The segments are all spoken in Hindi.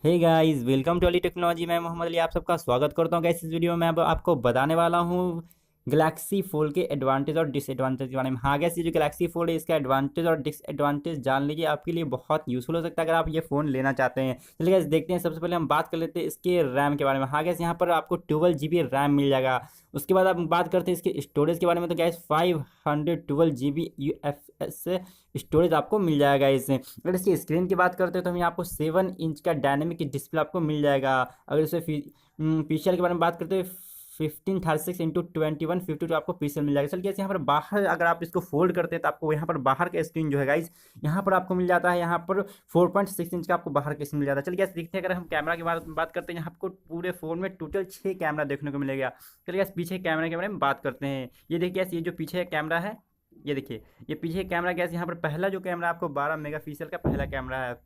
Hey guys, welcome to Ali technology. मैं मोहम्मद अली आप सबका स्वागत करता हूँ। गाइस, इस वीडियो में अब आपको बताने वाला हूँ गैलेक्सी फोल्ड के एडवांटेज और डिसएडवांटेज के बारे में। हाँ गाइस, ये जो गैलेक्सी फोल्ड है इसका एडवांटेज और डिसएडवांटेज जान लीजिए, आपके लिए बहुत यूजफुल हो सकता है अगर आप ये फ़ोन लेना चाहते हैं। चलिए गाइस देखते हैं। सबसे पहले हम बात कर लेते हैं इसके रैम के बारे में। हाँ गाइस, यहाँ पर आपको 12 GB रैम मिल जाएगा। उसके बाद हम बात करते हैं इसके स्टोरेज के बारे में। तो गैस 512 GB UFS स्टोरेज आपको मिल जाएगा इससे। अगर इसकी स्क्रीन की बात करते हैं तो हम यहाँ आपको 7 इंच का डायनेमिक डिस्प्ले आपको मिल जाएगा। अगर इसे फीचर के बारे में बात करते हैं 1536x2152 आपको पिक्सल मिल जाएगा। चलिए यहाँ पर बाहर अगर आप इसको फोल्ड करते हैं तो आपको यहाँ पर बाहर का स्क्रीन जो है गाइज यहाँ पर आपको मिल जाता है। यहाँ पर 4.6 इंच का आपको बाहर का स्क्रीन मिल जाता है। चलिए देखते हैं। अगर हम कैमरा की बात करते हैं, यहाँ आपको पूरे फोन में टोटल 6 कैमरा देखने को मिलेगा। चलिए पीछे कैमरे के बारे में बात करते हैं। ये देखिए ये जो पीछे कैमरा है, ये देखिए ये पीछे कैमरा गैस यहाँ पर पहला जो कैमरा आपको 12 मेगापिक्सल का पहला कैमरा है।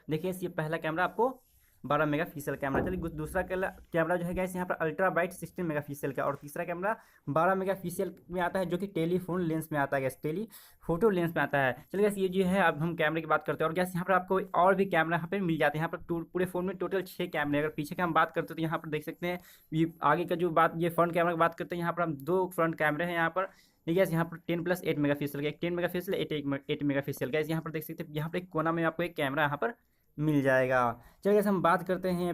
देखिए ये पहला कैमरा आपको 12 मेगापिक्सल कैमरा। चलिए दूसरा कैमरा जो है गैस यहाँ पर अल्ट्रा वाइड 16 मेगापिक्सल का, और तीसरा कैमरा 12 मेगापिक्सल में आता है जो कि टेलीफोन लेंस में आता है गैस, टेली फोटो लेंस में आता है। चलिए गैस ये जो है अब हम कैमरे की बात करते हैं। और गैस यहाँ पर आपको और भी कैमरा यहाँ पे मिल जाते हैं। यहाँ पर पूरे फोन में टोटल 6 कैमरे। अगर पीछे का हम बात करते हैं तो यहाँ पर देख सकते हैं ये आगे का जो बात, ये फ्रंट कैमरा की बात करते हैं। यहाँ पर हम 2 फ्रंट कैमरे हैं यहाँ पर। ठीक है, यहाँ पर 10+8 मेगापिक्सल का, एक 10 मेगापिक्सल, 8 मेगापिक्सल का। यहाँ पर देख सकते हैं यहाँ पर एक कोना में आपको एक कैमरा यहाँ पर मिल जाएगा। चलिए हम बात करते हैं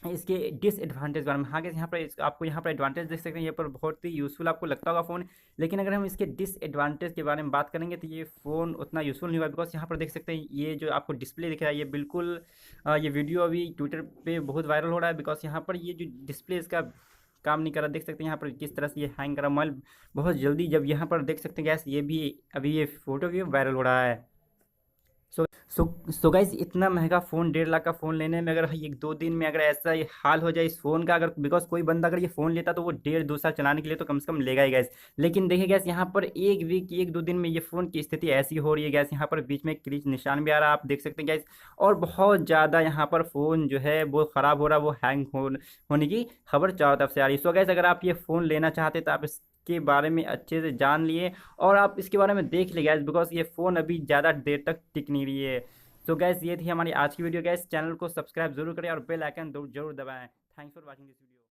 इसके डिसएडवांटेज बारे में। हाँ यहाँ पर आपको यहाँ पर एडवांटेज देख सकते हैं, यहाँ पर बहुत ही यूज़फुल आपको लगता होगा फ़ोन। लेकिन अगर हम इसके डिसएडवांटेज के बारे में बात करेंगे तो ये फ़ोन उतना यूज़फुल नहीं होगा। बिकॉज यहाँ पर देख सकते हैं ये जो आपको डिस्प्ले दिख रहा है ये बिल्कुल ये वीडियो अभी ट्विटर पे बहुत वायरल हो रहा है। बिकॉज यहाँ पर ये जो डिस्प्ले इसका काम नहीं कर रहा। देख सकते हैं यहाँ पर किस तरह से ये हैंग कर रहा है मोबाइल बहुत जल्दी। जब यहाँ पर देख सकते हैं गैस ये भी अभी ये फ़ोटो भी वायरल हो रहा है। सो गाइस, इतना महंगा फ़ोन 1.5 लाख का फ़ोन लेने में अगर 1-2 दिन में अगर ऐसा ये हाल हो जाए इस फ़ोन का, अगर बिकॉज कोई बंदा अगर ये फ़ोन लेता तो वो 1.5-2 साल चलाने के लिए तो कम से कम लेगा ही गैस। लेकिन देखिए गैस यहाँ पर 1 2 दिन में ये फ़ोन की स्थिति ऐसी हो रही है गैस, यहाँ पर बीच में क्रीज निशान भी आ रहा है, आप देख सकते हैं गैस। और बहुत ज़्यादा यहाँ पर फ़ोन जो है वो ख़राब हो रहा है, वो हैंग होने की खबर चारों तरफ से आ रही है। सो गैस अगर आप ये फ़ोन लेना चाहते तो आप के बारे में अच्छे से जान लिए और आप इसके बारे में देख लिए गैस, बिकॉज ये फ़ोन अभी ज़्यादा देर तक टिक नहीं रही है। तो गैस ये थी हमारी आज की वीडियो। गैस चैनल को सब्सक्राइब जरूर करें और बेल आइकन जरूर दबाएं। Thanks for watching this video.